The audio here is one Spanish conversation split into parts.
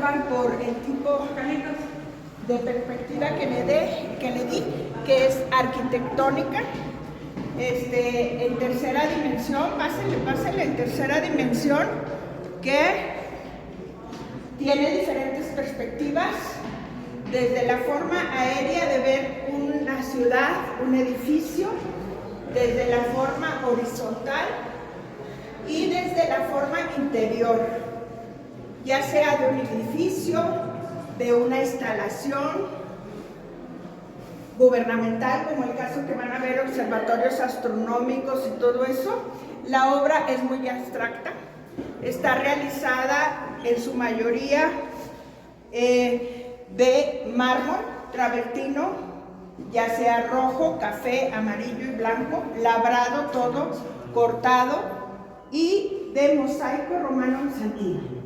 disculpan por el tipo de perspectiva que le di, que es arquitectónica. En tercera dimensión, pásenle en tercera dimensión, que tiene diferentes perspectivas, desde la forma aérea de ver una ciudad, un edificio, desde la forma horizontal y desde la forma interior, ya sea de un edificio, de una instalación gubernamental, como el caso que van a ver, observatorios astronómicos y todo eso. La obra es muy abstracta, está realizada en su mayoría de mármol travertino, ya sea rojo, café, amarillo y blanco, labrado todo, cortado, y de mosaico romano bizantino.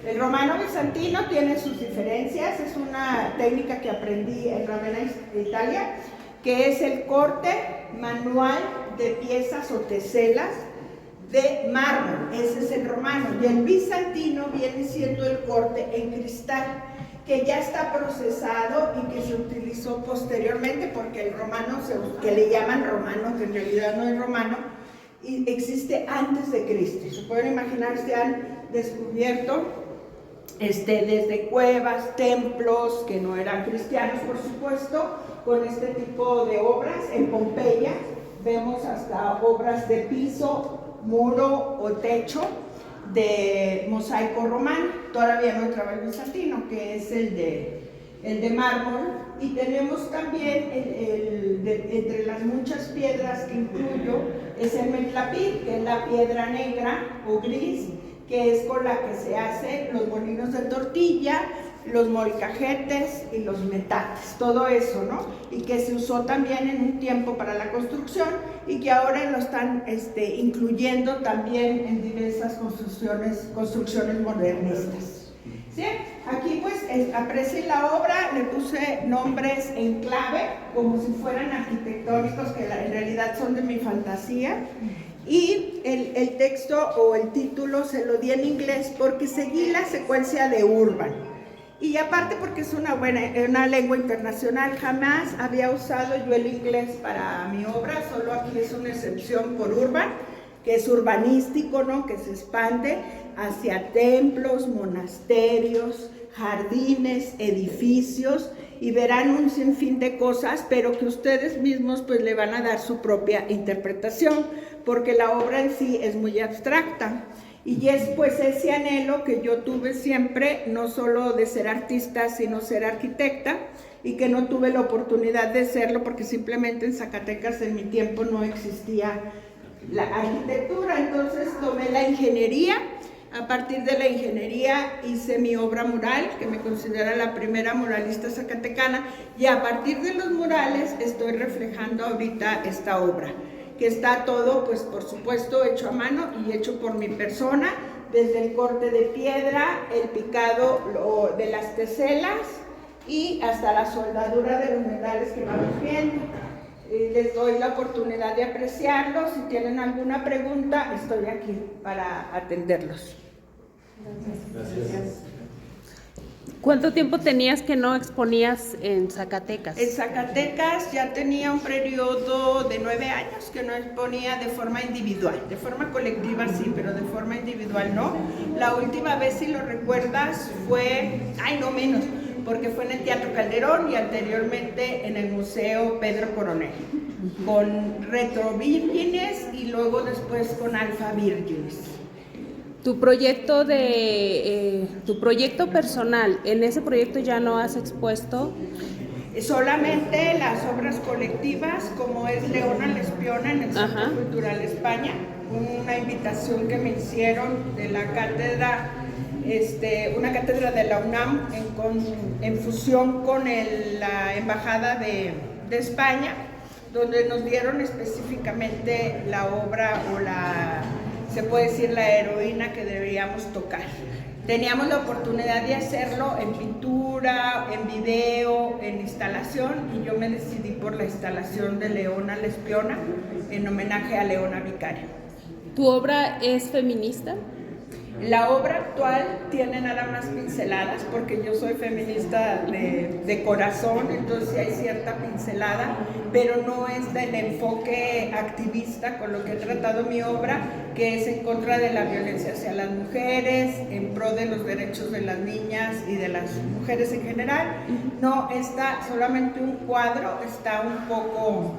El romano bizantino tiene sus diferencias, es una técnica que aprendí en Ravenna, Italia, que es el corte manual de piezas o teselas de mármol. Ese es el romano, y el bizantino viene siendo el corte en cristal, que ya está procesado y que se utilizó posteriormente, porque el romano, que le llaman romano, que en realidad no es romano, y existe antes de Cristo. Se pueden imaginar, se han descubierto desde cuevas, templos que no eran cristianos, por supuesto, con este tipo de obras. En Pompeya vemos hasta obras de piso, muro o techo de mosaico romano. Todavía no entraba el bizantino, que es el de mármol. Y tenemos también, entre las muchas piedras que incluyo, es el metlapil, que es la piedra negra o gris, que es con la que se hacen los molinos de tortilla, los molcajetes y los metates, todo eso, ¿no? Y que se usó también en un tiempo para la construcción y que ahora lo están incluyendo también en diversas construcciones modernistas. ¿Sí? Aquí pues aprecien la obra, le puse nombres en clave, como si fueran arquitectónicos, que en realidad son de mi fantasía. Y el texto o el título se lo di en inglés porque seguí la secuencia de Urban. Y aparte porque es una lengua internacional, jamás había usado yo el inglés para mi obra, solo aquí es una excepción por Urban, que es urbanístico, ¿no? Que se expande hacia templos, monasterios, jardines, edificios, y verán un sinfín de cosas, pero que ustedes mismos pues le van a dar su propia interpretación, porque la obra en sí es muy abstracta. Y es pues ese anhelo que yo tuve siempre, no solo de ser artista, sino ser arquitecta, y que no tuve la oportunidad de serlo porque simplemente en Zacatecas en mi tiempo no existía la arquitectura. Entonces tomé la ingeniería. A partir de la ingeniería hice mi obra mural, que me considera la primera muralista zacatecana, y a partir de los murales estoy reflejando ahorita esta obra, que está todo, pues por supuesto, hecho a mano y hecho por mi persona, desde el corte de piedra, el picado de las teselas y hasta la soldadura de los metales que vamos viendo. Les doy la oportunidad de apreciarlos. Si tienen alguna pregunta, estoy aquí para atenderlos. Gracias. ¿Cuánto tiempo tenías que no exponías en Zacatecas? En Zacatecas ya tenía un periodo de 9 años que no exponía de forma individual. De forma colectiva sí, pero de forma individual no. La última vez, si lo recuerdas, fue, no menos, porque fue en el Teatro Calderón y anteriormente en el Museo Pedro Coronel, con Retro Vírgenes y luego después con Alfa Vírgenes. Tu proyecto personal, ¿en ese proyecto ya no has expuesto? Solamente las obras colectivas, como es Leona Lespiona en el Centro Cultural España, una invitación que me hicieron de la cátedra, una cátedra de la UNAM en fusión con la Embajada de España, donde nos dieron específicamente la obra se puede decir la heroína que deberíamos tocar. Teníamos la oportunidad de hacerlo en pintura, en video, en instalación, y yo me decidí por la instalación de Leona Lespiona en homenaje a Leona Vicario. ¿Tu obra es feminista? La obra actual tiene nada más pinceladas, porque yo soy feminista de corazón, entonces sí hay cierta pincelada, pero no es del enfoque activista con lo que he tratado mi obra, que es en contra de la violencia hacia las mujeres, en pro de los derechos de las niñas y de las mujeres en general. No está solamente un cuadro, está un poco,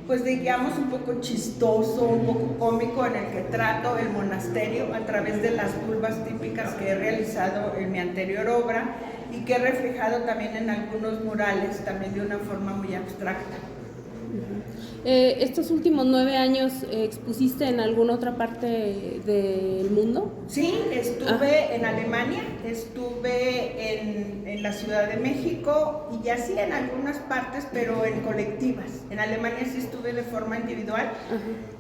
pues digamos, un poco chistoso, un poco cómico, en el que trato el monasterio a través de las vulvas típicas que he realizado en mi anterior obra y que he reflejado también en algunos murales, también de una forma muy abstracta. ¿Estos últimos 9 años expusiste en alguna otra parte del mundo? Sí, estuve en Alemania, estuve en la Ciudad de México y ya sí en algunas partes, pero en colectivas. En Alemania sí estuve de forma individual,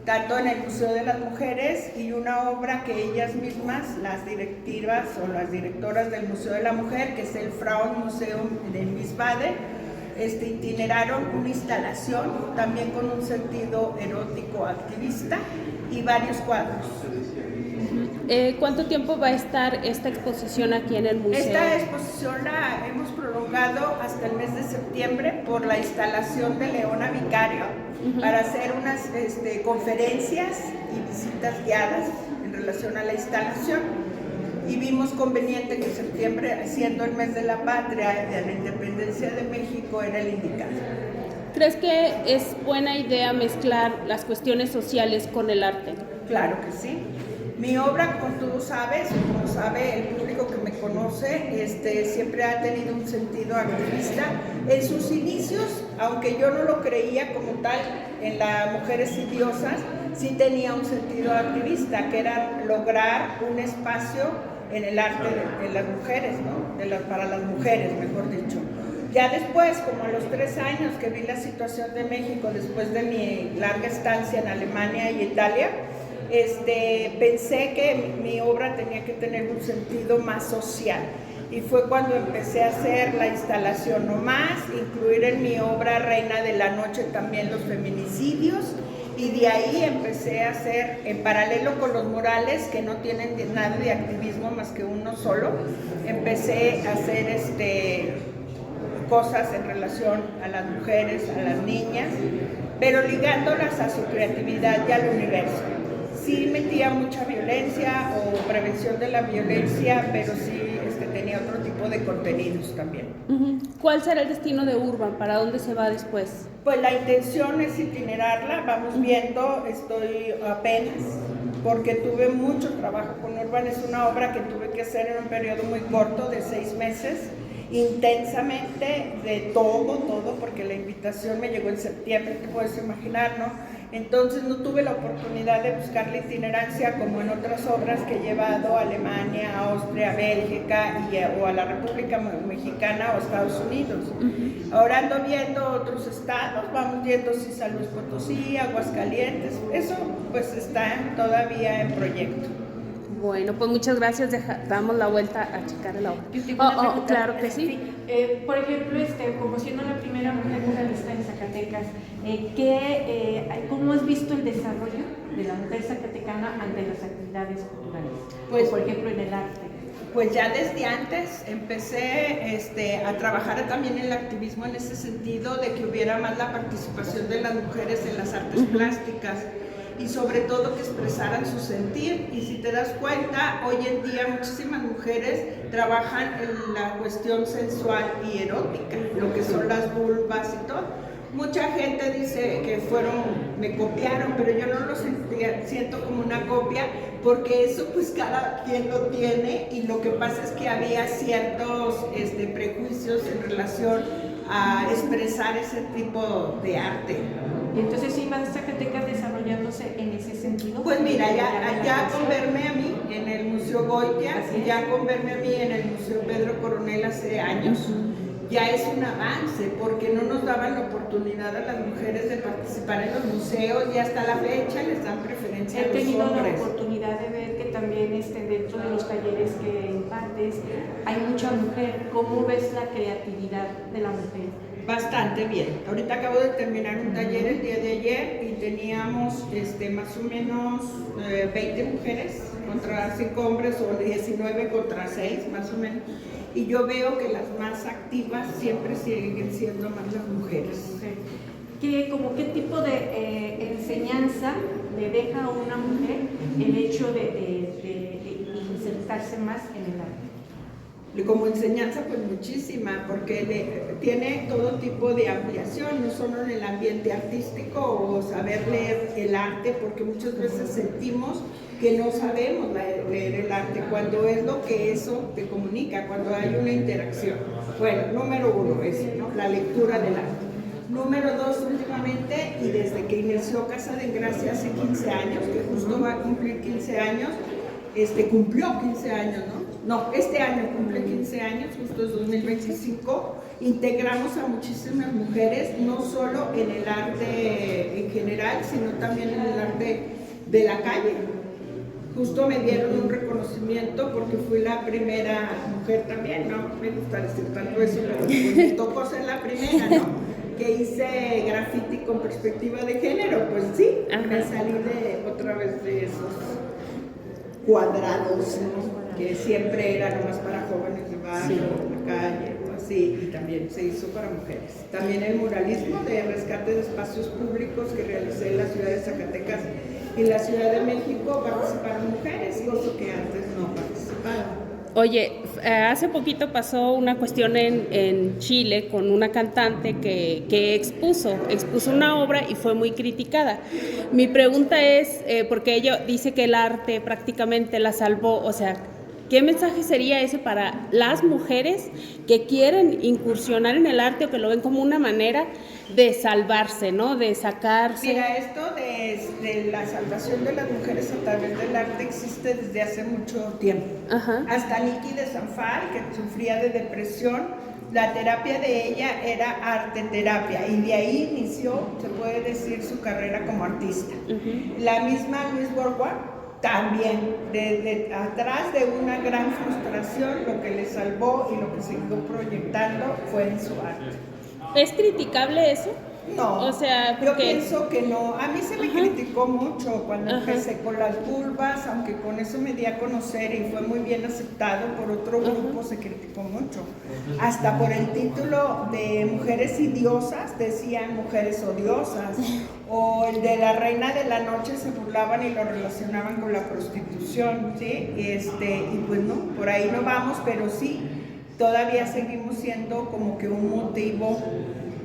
tanto en el Museo de las Mujeres y una obra que ellas mismas, las directivas o las directoras del Museo de la Mujer, que es el Frauenmuseum de Wiesbaden, itineraron una instalación también con un sentido erótico activista y varios cuadros. ¿Cuánto tiempo va a estar esta exposición aquí en el museo? Esta exposición la hemos prolongado hasta el mes de septiembre por la instalación de Leona Vicario para hacer unas conferencias y visitas guiadas en relación a la instalación. Y vimos conveniente que septiembre, siendo el mes de la patria, de la independencia de México, era el indicado. ¿Crees que es buena idea mezclar las cuestiones sociales con el arte? Claro que sí. Mi obra, como tú sabes, como sabe el público que me conoce, siempre ha tenido un sentido activista. En sus inicios, aunque yo no lo creía como tal, en las Mujeres y Diosas, sí tenía un sentido activista, que era lograr un espacio en el arte de las mujeres, ¿no? Para las mujeres, mejor dicho. Ya después, como a los 3 años que vi la situación de México, después de mi larga estancia en Alemania y Italia, pensé que mi obra tenía que tener un sentido más social. Y fue cuando empecé a hacer la instalación, no más, incluir en mi obra Reina de la Noche también los feminicidios, y de ahí empecé a hacer, en paralelo con los murales que no tienen nada de activismo más que uno solo, empecé a hacer cosas en relación a las mujeres, a las niñas, pero ligándolas a su creatividad y al universo. Sí metía mucha violencia o prevención de la violencia, pero sí tenía otro tipo de contenidos también. ¿Cuál será el destino de Urban? ¿Para dónde se va después? Pues la intención es itinerarla, vamos viendo, estoy apenas, porque tuve mucho trabajo con Urban. Es una obra que tuve que hacer en un periodo muy corto de 6 meses, intensamente, de todo, porque la invitación me llegó en septiembre, te puedes imaginar, ¿no? Entonces no tuve la oportunidad de buscar la itinerancia como en otras obras que he llevado a Alemania, a Austria, a Bélgica o a la República Mexicana o Estados Unidos. Ahora ando viendo otros estados, vamos viendo si San Luis Potosí, Aguascalientes, eso pues está todavía en proyecto. Bueno, pues muchas gracias, damos la vuelta a checar la obra. Yo tengo una pregunta. Claro que sí. Por ejemplo, como siendo la primera mujer muralista en Zacatecas, ¿cómo has visto el desarrollo de la mujer zacatecana ante las actividades culturales? Pues, por ejemplo, en el arte. Pues ya desde antes empecé a trabajar también en el activismo en ese sentido de que hubiera más la participación de las mujeres en las artes plásticas y sobre todo que expresaran su sentir. Y si te das cuenta, hoy en día muchísimas mujeres trabajan en la cuestión sensual y erótica, lo que son las vulvas y todo. Mucha gente dice que me copiaron, pero yo no lo siento como una copia, porque eso pues cada quien lo tiene, y lo que pasa es que había ciertos prejuicios en relación a expresar ese tipo de arte. Y entonces sí va Zacatecas desarrollándose en ese sentido. Pues mira, ya con verme a mí en el Museo Goitia, ya con verme a mí en el Museo Pedro Coronel hace años, ya es un avance, porque no nos daban la oportunidad a las mujeres de participar en los museos, y hasta la fecha les dan preferencia a los hombres. He tenido la oportunidad de ver que también dentro de los talleres que impartes hay mucha mujer. ¿Cómo ves la creatividad de la mujer Bastante bien. Ahorita acabo de terminar un taller el día de ayer y teníamos más o menos 20 mujeres contra 5 hombres o 19 contra 6 más o menos. Y yo veo que las más activas siempre siguen siendo más las mujeres. ¿Qué tipo de enseñanza le deja a una mujer el hecho de insertarse más en el arte? Como enseñanza, pues muchísima, porque tiene todo tipo de ampliación, no solo en el ambiente artístico o saber leer el arte, porque muchas veces sentimos que no sabemos leer el arte, cuando es lo que eso te comunica, cuando hay una interacción. Bueno, número 1 es, ¿no?, la lectura del arte. Número 2, últimamente, y desde que inició Casa de Engracia hace 15 años, que justo va a cumplir 15 años, cumplió 15 años, ¿no? No, este año cumple 15 años, justo es 2025, integramos a muchísimas mujeres, no solo en el arte en general, sino también en el arte de la calle. Justo me dieron un reconocimiento porque fui la primera mujer también, no me gusta decir tanto eso, pero pues me tocó ser la primera, ¿no?, que hice graffiti con perspectiva de género. Pues sí, me salí otra vez de esos cuadrados, ¿no?, que siempre era nomás para jóvenes de barrio, en la calle, o así, y también se hizo para mujeres. También el muralismo de rescate de espacios públicos que realicé en la ciudad de Zacatecas y en la Ciudad de México participaron mujeres, cosa que antes no participaban. Oye, hace poquito pasó una cuestión en Chile con una cantante que expuso una obra y fue muy criticada. Mi pregunta es, porque ella dice que el arte prácticamente la salvó, o sea, ¿qué mensaje sería ese para las mujeres que quieren incursionar en el arte o que lo ven como una manera de salvarse, ¿no?, de sacarse? Mira, esto de la salvación de las mujeres a través del arte existe desde hace mucho tiempo. Ajá. Hasta Nikki de Sanfal, que sufría de depresión, la terapia de ella era arte terapia y de ahí inició, se puede decir, su carrera como artista. La misma Louise Bourgeois también, atrás de una gran frustración, lo que le salvó y lo que siguió proyectando fue en su arte. ¿Es criticable eso? No, o sea, yo pienso que no. A mí se me criticó mucho cuando empecé con las vulvas, aunque con eso me di a conocer y fue muy bien aceptado por otro grupo, se criticó mucho. Hasta por el título de Mujeres Idiosas decían Mujeres Odiosas, o el de La Reina de la Noche se burlaban y lo relacionaban con la prostitución, ¿sí? Y pues no, por ahí no vamos, pero sí, todavía seguimos siendo como que un motivo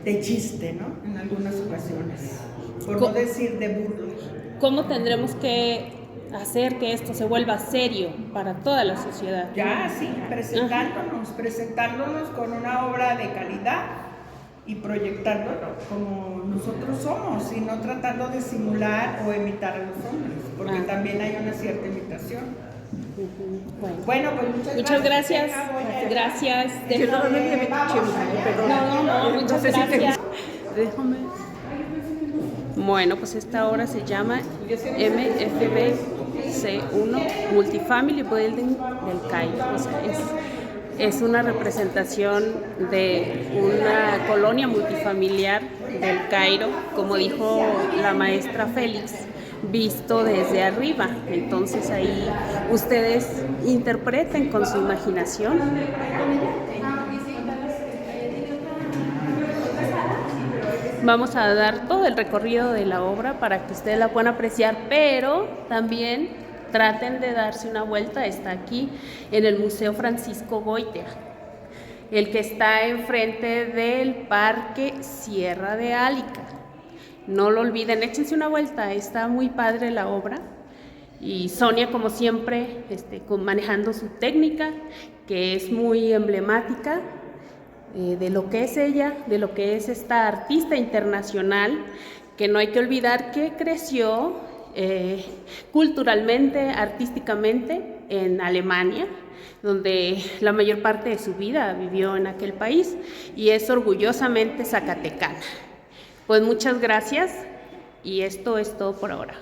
de chiste, ¿no?, en algunas ocasiones, por no decir de burla. ¿Cómo tendremos que hacer que esto se vuelva serio para toda la sociedad? Ya, sí, presentándonos con una obra de calidad y proyectándolo como nosotros somos y no tratando de simular o imitar a los hombres, porque también hay una cierta imitación. Bueno, pues muchas gracias. Gracias. No, muchas gracias. Bueno, pues esta obra se llama MFBC1 Multifamily Building del Cairo. O sea, es una representación de una colonia multifamiliar del Cairo, como dijo la maestra Félix, visto desde arriba. Entonces ahí ustedes interpreten con su imaginación. Vamos a dar todo el recorrido de la obra para que ustedes la puedan apreciar, pero también traten de darse una vuelta. Está aquí en el Museo Francisco Goitia, el que está enfrente del Parque Sierra de Álica. No lo olviden, échense una vuelta, está muy padre la obra. Y Sonia, como siempre, manejando su técnica, que es muy emblemática de lo que es ella, de lo que es esta artista internacional, que no hay que olvidar que creció culturalmente, artísticamente en Alemania, donde la mayor parte de su vida vivió en aquel país y es orgullosamente zacatecana. Pues muchas gracias y esto es todo por ahora.